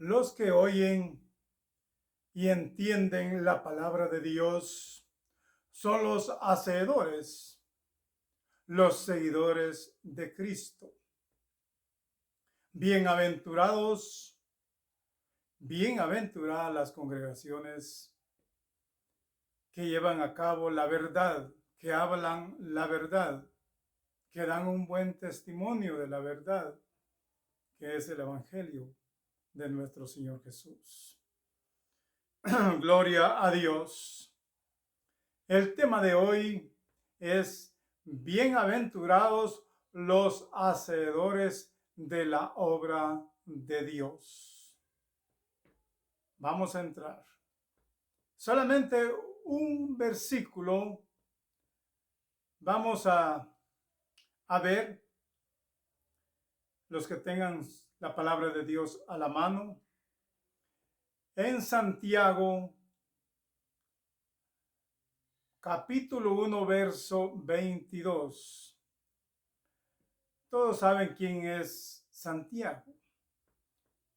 Los que oyen y entienden la palabra de Dios son los hacedores, los seguidores de Cristo. Bienaventurados, bienaventuradas las congregaciones que llevan a cabo la verdad, que hablan la verdad, que dan un buen testimonio de la verdad, que es el Evangelio de nuestro Señor Jesús. Gloria a Dios. El tema de hoy es bienaventurados los hacedores de la obra de Dios. Vamos a entrar. Solamente un versículo vamos a ver, los que tengan la palabra de Dios a la mano. En Santiago, capítulo 1, verso 22. Todos saben quién es Santiago,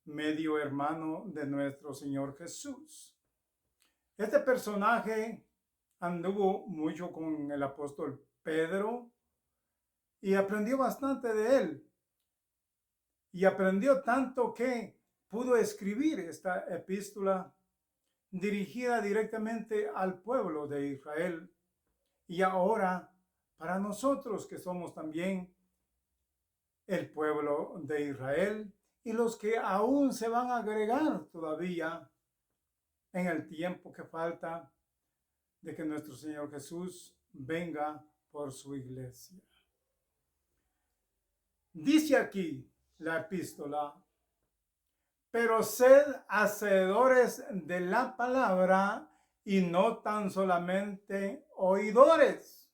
medio hermano de nuestro Señor Jesús. Este personaje anduvo mucho con el apóstol Pedro y aprendió bastante de él. Y aprendió tanto que pudo escribir esta epístola dirigida directamente al pueblo de Israel. Y ahora, para nosotros que somos también el pueblo de Israel y los que aún se van a agregar todavía en el tiempo que falta de que nuestro Señor Jesús venga por su iglesia. Dice aquí la epístola: pero sed hacedores de la palabra y no tan solamente oidores,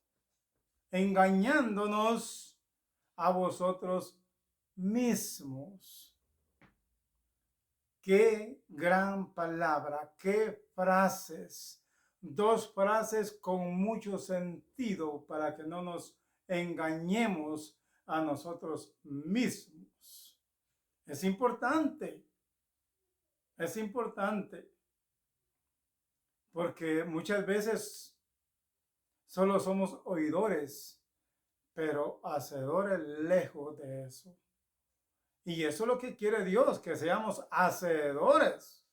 engañándonos a vosotros mismos. Qué gran palabra, qué frases. Dos frases con mucho sentido para que no nos engañemos a nosotros mismos. Es importante, porque muchas veces solo somos oidores, pero hacedores lejos de eso. Y eso es lo que quiere Dios, que seamos hacedores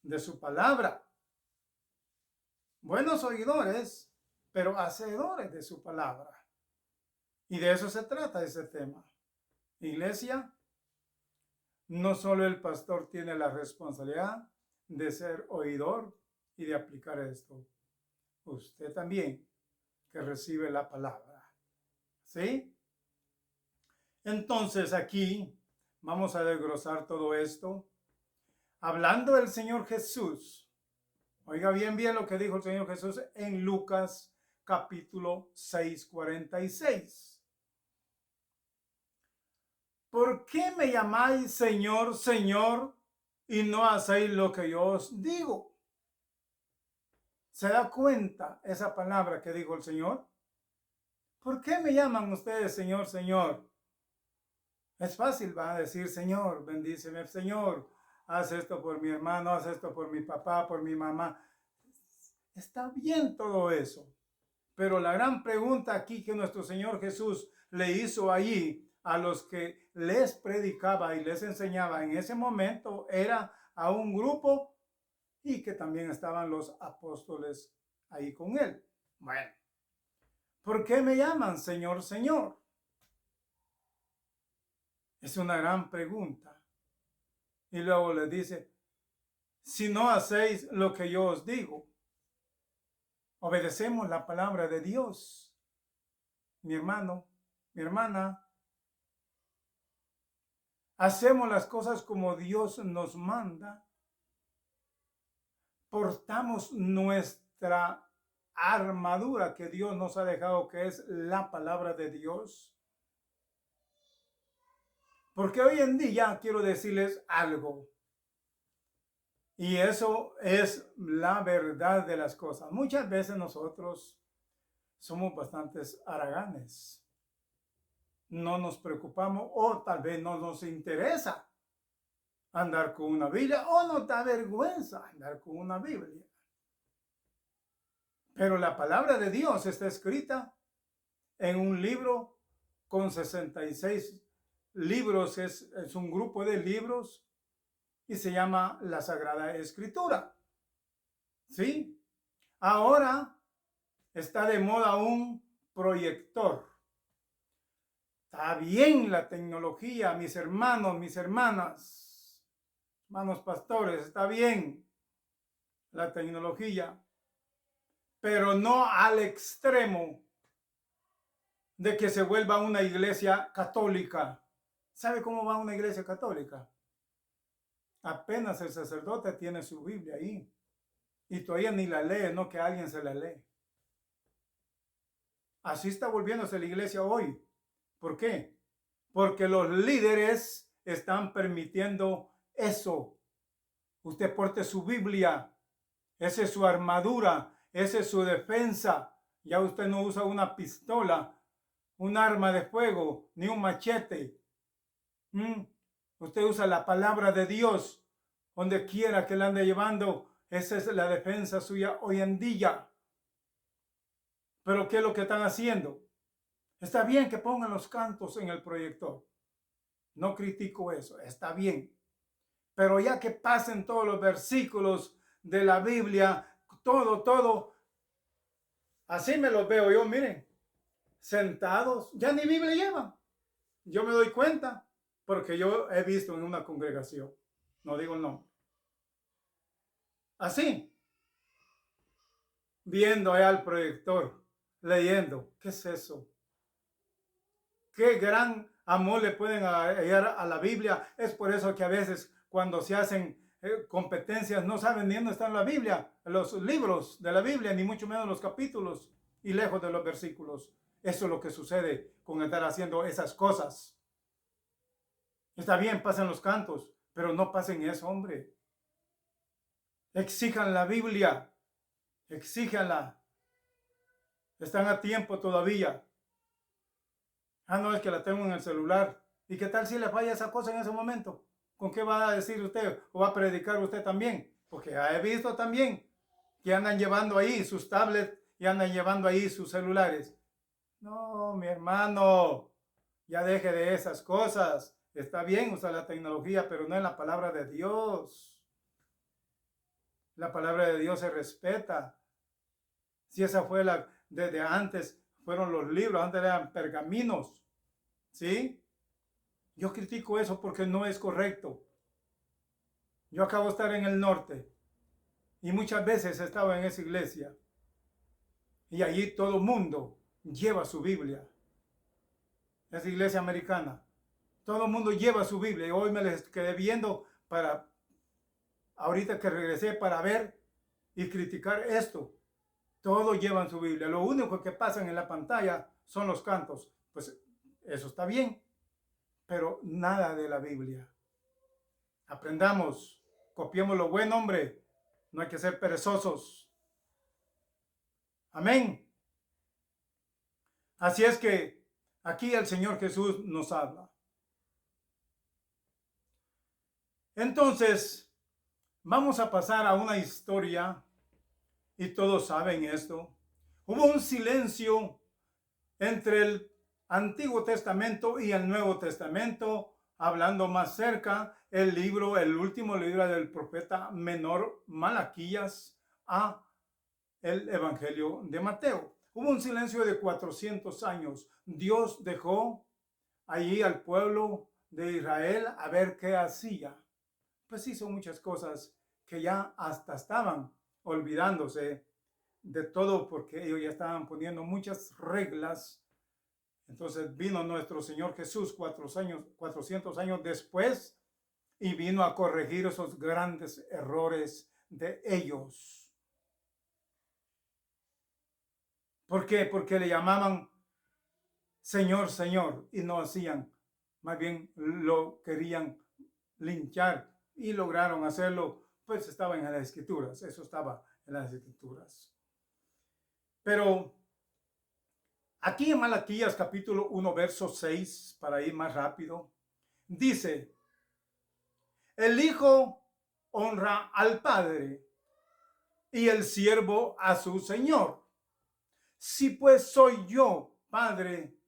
de su palabra. Buenos oidores, pero hacedores de su palabra. Y de eso se trata ese tema. Iglesia, no solo el pastor tiene la responsabilidad de ser oidor y de aplicar esto. Usted también, que recibe la palabra. ¿Sí? Entonces aquí vamos a desglosar todo esto. Hablando del Señor Jesús. Oiga bien lo que dijo el Señor Jesús en Lucas capítulo 6, 46. ¿Por qué me llamáis Señor, Señor, y no hacéis lo que yo os digo? ¿Se da cuenta esa palabra que dijo el Señor? ¿Por qué me llaman ustedes Señor, Señor? Es fácil, va a decir: Señor, bendíceme, Señor, haz esto por mi hermano, haz esto por mi papá, por mi mamá. Está bien todo eso, pero la gran pregunta aquí que nuestro Señor Jesús le hizo allí a los que les predicaba y les enseñaba en ese momento era a un grupo, y que también estaban los apóstoles ahí con él. Bueno, ¿por qué me llaman Señor, Señor? Es una gran pregunta. Y luego les dice: si no hacéis lo que yo os digo. Obedecemos la palabra de Dios, mi hermano, mi hermana. Hacemos las cosas como Dios nos manda. Portamos nuestra armadura que Dios nos ha dejado, que es la palabra de Dios. Porque hoy en día quiero decirles algo. Y eso es la verdad de las cosas. Muchas veces nosotros somos bastantes haraganes. No nos preocupamos, o tal vez no nos interesa andar con una Biblia o no da vergüenza andar con una Biblia. Pero la palabra de Dios está escrita en un libro con 66 libros, es un grupo de libros y se llama la Sagrada Escritura. ¿Sí? Ahora está de moda un proyector. Está bien la tecnología, mis hermanos, mis hermanas, hermanos pastores, está bien la tecnología, pero no al extremo de que se vuelva una iglesia católica. ¿Sabe cómo va una iglesia católica? Apenas el sacerdote tiene su Biblia ahí y todavía ni la lee, no que alguien se la lee. Así está volviéndose la iglesia hoy. ¿Por qué? Porque los líderes están permitiendo eso. Usted porte su Biblia, esa es su armadura, esa es su defensa. Ya usted no usa una pistola, un arma de fuego, ni un machete. Usted usa la palabra de Dios, donde quiera que la ande llevando. Esa es la defensa suya hoy en día. Pero ¿qué es lo que están haciendo? Está bien que pongan los cantos en el proyector. No critico eso, está bien. Pero ya que pasen todos los versículos de la Biblia, todo, así me los veo yo, miren, sentados, ya ni Biblia llevan. Yo me doy cuenta, porque yo he visto en una congregación, no digo el nombre. Así, viendo allá al proyector, leyendo, ¿qué es eso? Qué gran amor le pueden hallar a la Biblia. Es por eso que a veces cuando se hacen competencias no saben ni dónde está la Biblia, los libros de la Biblia, ni mucho menos los capítulos y lejos de los versículos. Eso es lo que sucede con estar haciendo esas cosas. Está bien, pasen los cantos, pero no pasen eso, hombre. Exijan la Biblia, exíjanla. Están a tiempo todavía. Ah, no, es que la tengo en el celular. ¿Y qué tal si le falla esa cosa en ese momento? ¿Con qué va a decir usted? ¿O va a predicar usted también? Porque he visto también que andan llevando ahí sus tablets y andan llevando ahí sus celulares. No, mi hermano, ya deje de esas cosas. Está bien usar la tecnología, pero no en la palabra de Dios. La palabra de Dios se respeta. Si esa fue la desde antes, fueron los libros, antes eran pergaminos. ¿Sí? Yo critico eso porque no es correcto. Yo acabo de estar en el norte y muchas veces he estado en esa iglesia y allí todo el mundo lleva su Biblia. Esa iglesia americana. Todo el mundo lleva su Biblia y hoy me les quedé viendo para, ahorita que regresé para ver y criticar esto. Todos llevan su Biblia. Lo único que pasan en la pantalla son los cantos. Pues eso está bien, pero nada de la Biblia. Aprendamos, copiemos lo bueno, hombre. No hay que ser perezosos. Amén. Así es que aquí el Señor Jesús nos habla. Entonces, vamos a pasar a una historia y todos saben esto. Hubo un silencio entre el Antiguo Testamento y el Nuevo Testamento, hablando más cerca el último libro del profeta menor Malaquías a el Evangelio de Mateo. Hubo un silencio de 400 años. Dios dejó allí al pueblo de Israel a ver qué hacía. Pues hizo muchas cosas que ya hasta estaban olvidándose de todo porque ellos ya estaban poniendo muchas reglas. Entonces vino nuestro Señor Jesús 400 años después y vino a corregir esos grandes errores de ellos. ¿Por qué? Porque le llamaban Señor, Señor y no hacían. Más bien lo querían linchar y lograron hacerlo. Pues estaba en las Escrituras. Eso estaba en las Escrituras. Pero aquí en Malaquías capítulo 1, verso 6, para ir más rápido, dice: El hijo honra al padre y el siervo a su señor. Si pues soy yo, padre,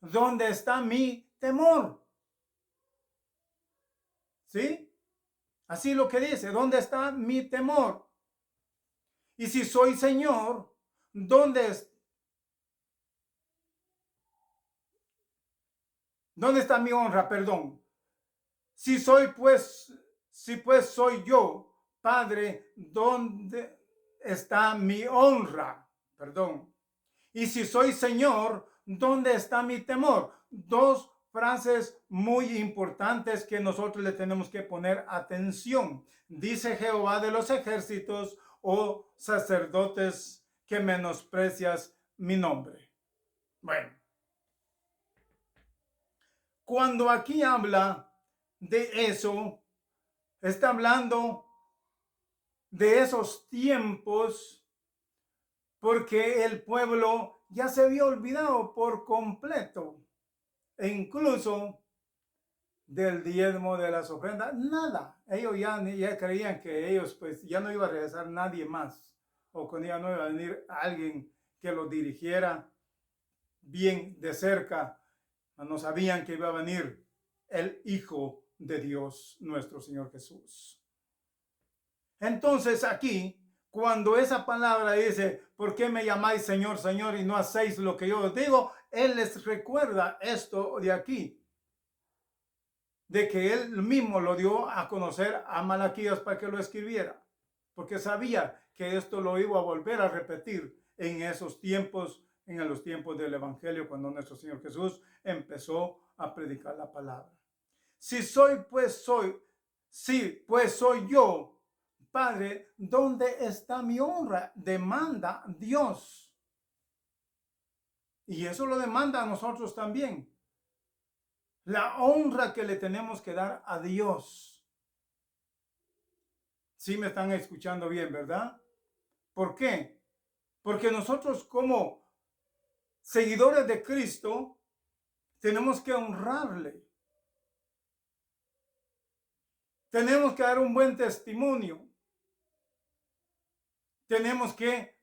¿dónde está mi temor? ¿Sí? Así lo que dice, ¿dónde está mi temor? Y si soy señor, ¿dónde está mi honra? Perdón. Si pues soy yo, padre, ¿dónde está mi honra? Perdón. Y si soy Señor, ¿dónde está mi temor? Dos frases muy importantes que nosotros le tenemos que poner atención. Dice Jehová de los ejércitos, oh sacerdotes, que menosprecias mi nombre. Bueno, cuando aquí habla de eso, está hablando de esos tiempos porque el pueblo ya se había olvidado por completo e incluso del diezmo de las ofrendas, nada. Ellos ya creían que ellos pues ya no iba a regresar nadie más o con ella no iba a venir alguien que lo dirigiera bien de cerca. No sabían que iba a venir el Hijo de Dios, nuestro Señor Jesús. Entonces aquí, cuando esa palabra dice, ¿por qué me llamáis Señor, Señor y no hacéis lo que yo os digo? Él les recuerda esto de aquí, de que él mismo lo dio a conocer a Malaquías para que lo escribiera, porque sabía que esto lo iba a volver a repetir en esos tiempos, en los tiempos del Evangelio, cuando nuestro Señor Jesús empezó a predicar la palabra. Si pues soy yo, Padre, ¿dónde está mi honra? Demanda Dios. Y eso lo demanda a nosotros también. La honra que le tenemos que dar a Dios. Sí me están escuchando bien, ¿verdad? ¿Por qué? Porque nosotros como seguidores de Cristo tenemos que honrarle. Tenemos que dar un buen testimonio. Tenemos que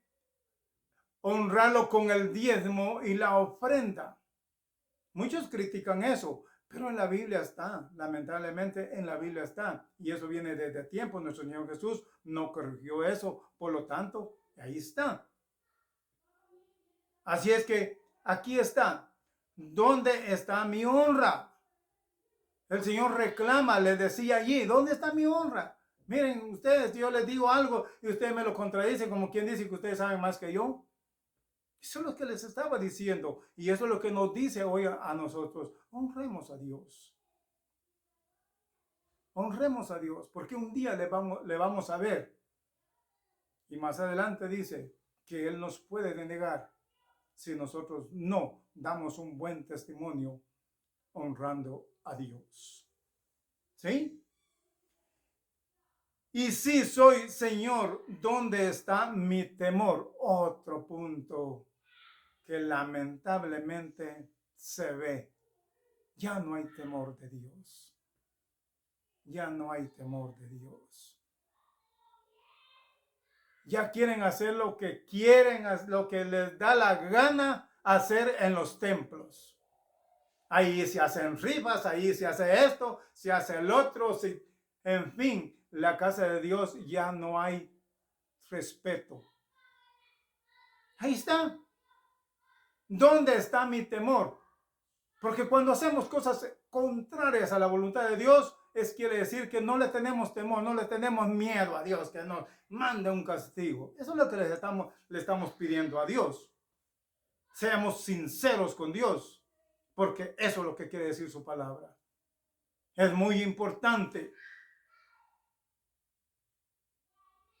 honrarlo con el diezmo y la ofrenda. Muchos critican eso, pero en la Biblia está, lamentablemente en la Biblia está. Y eso viene desde tiempo. Nuestro Señor Jesús no corrigió eso, por lo tanto, ahí está. Así es que aquí está. ¿Dónde está mi honra? El Señor reclama, le decía allí, ¿dónde está mi honra? Miren ustedes, yo les digo algo y ustedes me lo contradicen como quien dice que ustedes saben más que yo. Eso es lo que les estaba diciendo y eso es lo que nos dice hoy a nosotros. Honremos a Dios. Honremos a Dios porque un día le vamos a ver. Y más adelante dice que Él nos puede denegar si nosotros no damos un buen testimonio honrando a Dios. ¿Sí? Y si soy Señor, ¿dónde está mi temor? Otro punto que lamentablemente se ve. Ya no hay temor de Dios. Ya no hay temor de Dios. Ya quieren hacer lo que quieren, lo que les da la gana hacer en los templos. Ahí se hacen rifas, ahí se hace esto, se hace el otro, en fin, la casa de Dios ya no hay respeto. Ahí está. ¿Dónde está mi temor? Porque cuando hacemos cosas contrarias a la voluntad de Dios, quiere decir que no le tenemos temor, no le tenemos miedo a Dios, que nos mande un castigo. Eso es lo que le estamos pidiendo a Dios. Seamos sinceros con Dios, porque eso es lo que quiere decir su palabra. Es muy importante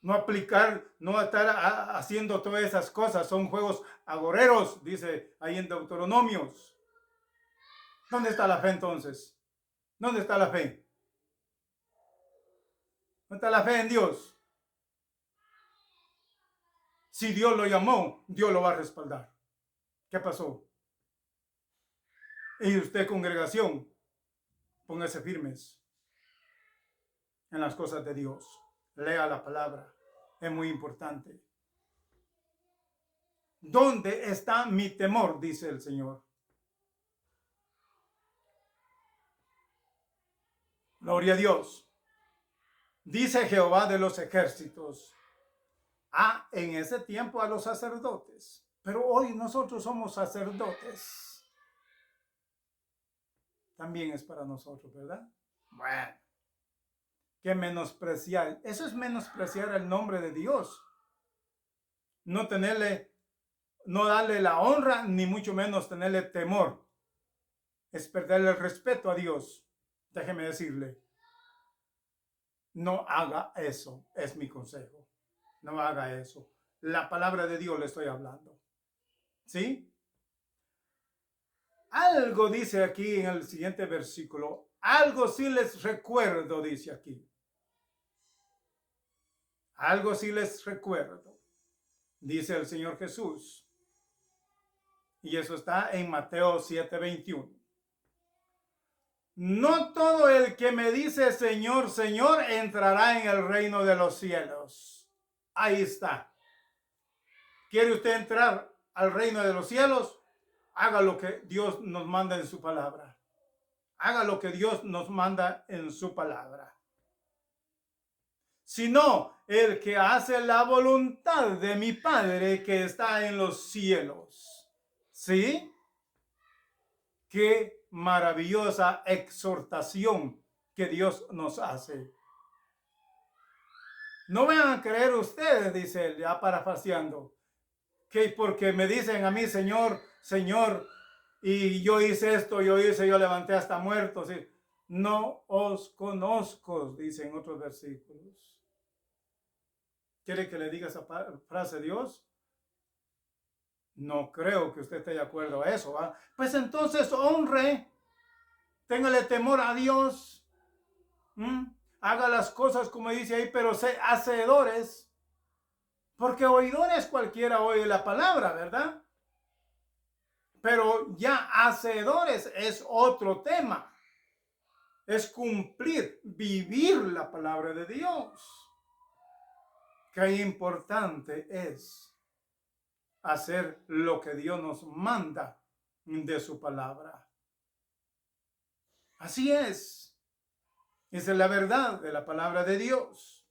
no aplicar, no estar haciendo todas esas cosas. Son juegos agoreros, dice ahí en Deuteronomios. ¿Dónde está la fe entonces? ¿Dónde está la fe? ¿Dónde está la fe en Dios? Si Dios lo llamó, Dios lo va a respaldar. ¿Qué pasó? Y usted, congregación, póngase firmes. en las cosas de Dios. Lea la palabra. Es muy importante. ¿Dónde está mi temor? Dice el Señor. Gloria a Dios. Dice Jehová de los ejércitos. En ese tiempo a los sacerdotes. Pero hoy nosotros somos sacerdotes. También es para nosotros, ¿verdad? Bueno. Que menospreciar. Eso es menospreciar el nombre de Dios. No darle la honra, ni mucho menos tenerle temor. Es perderle el respeto a Dios. Déjeme decirle. No haga eso, es mi consejo. No haga eso. La palabra de Dios le estoy hablando. ¿Sí? Algo dice aquí en el siguiente versículo. Algo sí les recuerdo, dice aquí. Algo sí les recuerdo, dice el Señor Jesús. Y eso está en Mateo 7:21. No todo el que me dice Señor, Señor, entrará en el reino de los cielos. Ahí está. ¿Quiere usted entrar al reino de los cielos? Haga lo que Dios nos manda en su palabra. Haga lo que Dios nos manda en su palabra. Sino el que hace la voluntad de mi Padre que está en los cielos. ¿Sí? Qué maravillosa exhortación que Dios nos hace. No vayan a creer ustedes, dice él, ya parafraseando, que porque me dicen a mí, Señor, Señor, y yo hice esto, yo levanté hasta muertos. ¿Sí? No os conozco, dicen otros versículos. ¿Quiere que le diga esa frase Dios? No creo que usted esté de acuerdo a eso. ¿Va? Pues entonces honre, téngale temor a Dios. Haga las cosas como dice ahí, pero sé hacedores. Porque oidores cualquiera oye la palabra, ¿verdad? Pero ya hacedores es otro tema. Es cumplir, vivir la palabra de Dios. Qué importante es hacer lo que Dios nos manda de su palabra. Así es. Esa es la verdad de la palabra de Dios.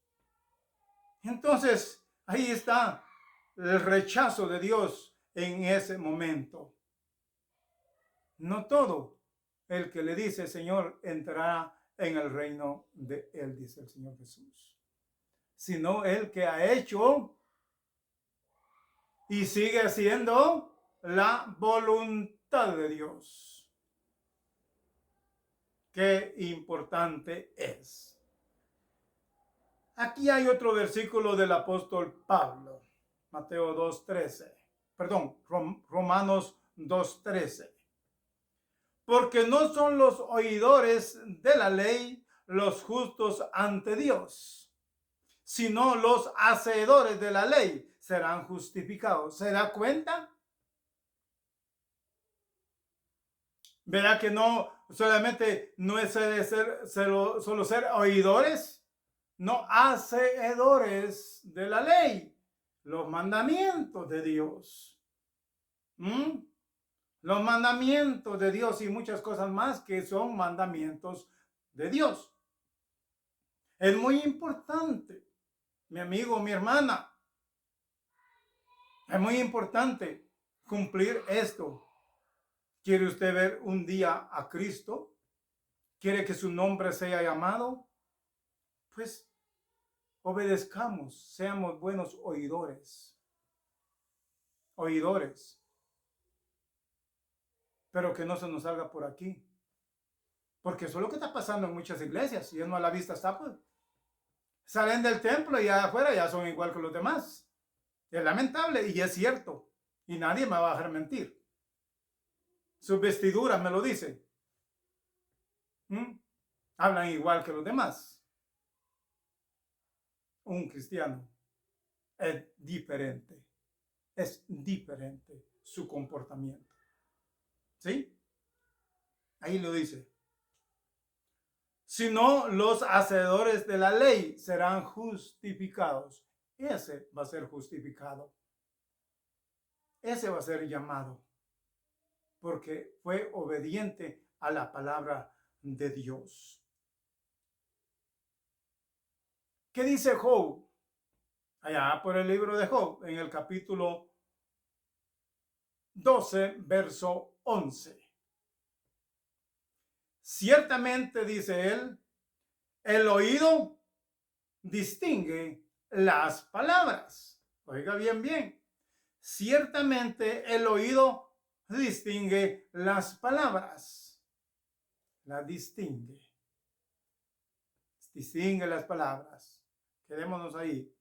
Entonces, ahí está el rechazo de Dios en ese momento. No todo el que le dice Señor entrará en el reino de él, dice el Señor Jesús, sino el que ha hecho y sigue haciendo la voluntad de Dios. Qué importante es. Aquí hay otro versículo del apóstol Pablo, Mateo 2:13, perdón, Romanos 2:13. Porque no son los oidores de la ley los justos ante Dios, sino los hacedores de la ley serán justificados. ¿Se da cuenta? Verá que no solamente no es solo ser oidores, no hacedores de la ley, los mandamientos de Dios. Los mandamientos de Dios y muchas cosas más que son mandamientos de Dios. Es muy importante, mi amigo, mi hermana. Es muy importante cumplir esto. ¿Quiere usted ver un día a Cristo? ¿Quiere que su nombre sea llamado? Pues obedezcamos, seamos buenos oidores. Oidores. Pero que no se nos salga por aquí. Porque eso es lo que está pasando en muchas iglesias. Y no a la vista está, pues. Salen del templo y afuera ya son igual que los demás. Es lamentable y es cierto. Y nadie me va a dejar mentir. Sus vestiduras me lo dicen. Hablan igual que los demás. Un cristiano es diferente. Es diferente su comportamiento. ¿Sí? Ahí lo dice. sino los hacedores de la ley serán justificados. Ese va a ser justificado. Ese va a ser llamado, porque fue obediente a la palabra de Dios. ¿Qué dice Job? Allá por el libro de Job, en el capítulo 12, verso 11. Ciertamente, dice él, el oído distingue las palabras. Oiga bien, bien. Ciertamente el oído distingue las palabras. Las distingue. Distingue las palabras. Quedémonos ahí.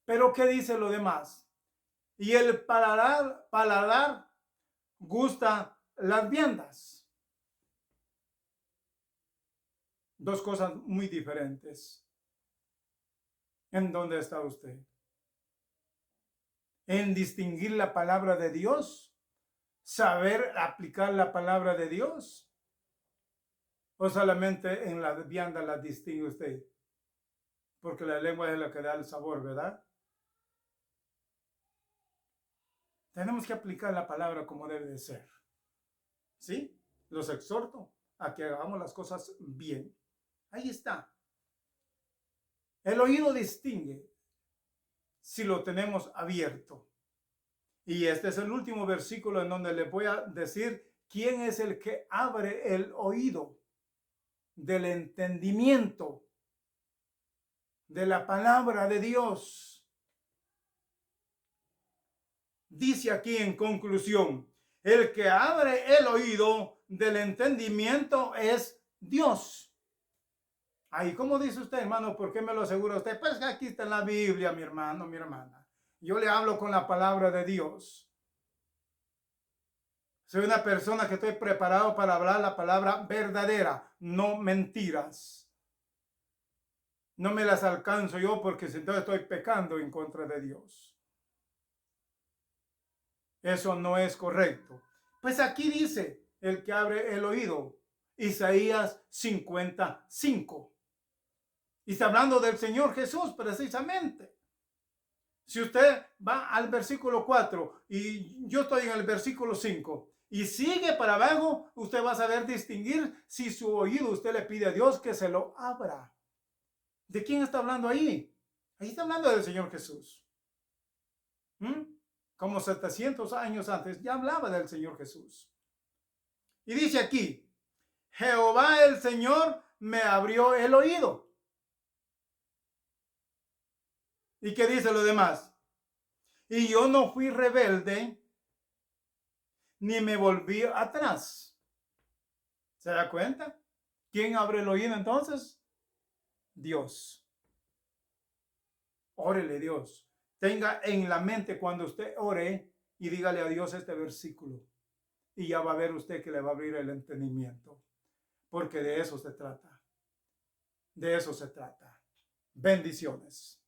Pero ¿qué dice lo demás? Y el paladar gusta las viandas. Dos cosas muy diferentes. ¿En dónde está usted? ¿En distinguir la palabra de Dios? ¿Saber aplicar la palabra de Dios? ¿O solamente en las viandas las distingue usted? Porque la lengua es la que da el sabor, ¿verdad? Tenemos que aplicar la palabra como debe de ser. ¿Sí? Los exhorto a que hagamos las cosas bien. Ahí está. El oído distingue si lo tenemos abierto. Y este es el último versículo en donde le voy a decir quién es el que abre el oído del entendimiento de la palabra de Dios. Dice aquí en conclusión, el que abre el oído del entendimiento es Dios. Ahí, ¿cómo dice usted, hermano? ¿Por qué me lo asegura usted? Pues que aquí está en la Biblia, mi hermano, mi hermana. Yo le hablo con la palabra de Dios. Soy una persona que estoy preparado para hablar la palabra verdadera, no mentiras. No me las alcanzo yo porque si entonces estoy pecando en contra de Dios. Eso no es correcto. Pues aquí dice el que abre el oído, Isaías 55. Y está hablando del Señor Jesús precisamente. Si usted va al versículo 4 y yo estoy en el versículo 5 y sigue para abajo, usted va a saber distinguir si su oído usted le pide a Dios que se lo abra. ¿De quién está hablando ahí? Ahí está hablando del Señor Jesús. Como 700 años antes ya hablaba del Señor Jesús. Y dice aquí, Jehová el Señor me abrió el oído. ¿Y qué dice lo demás? Y yo no fui rebelde, ni me volví atrás. ¿Se da cuenta? ¿Quién abre el oído entonces? Dios. Órele Dios. Tenga en la mente cuando usted ore y dígale a Dios este versículo. Y ya va a ver usted que le va a abrir el entendimiento. Porque de eso se trata. De eso se trata. Bendiciones.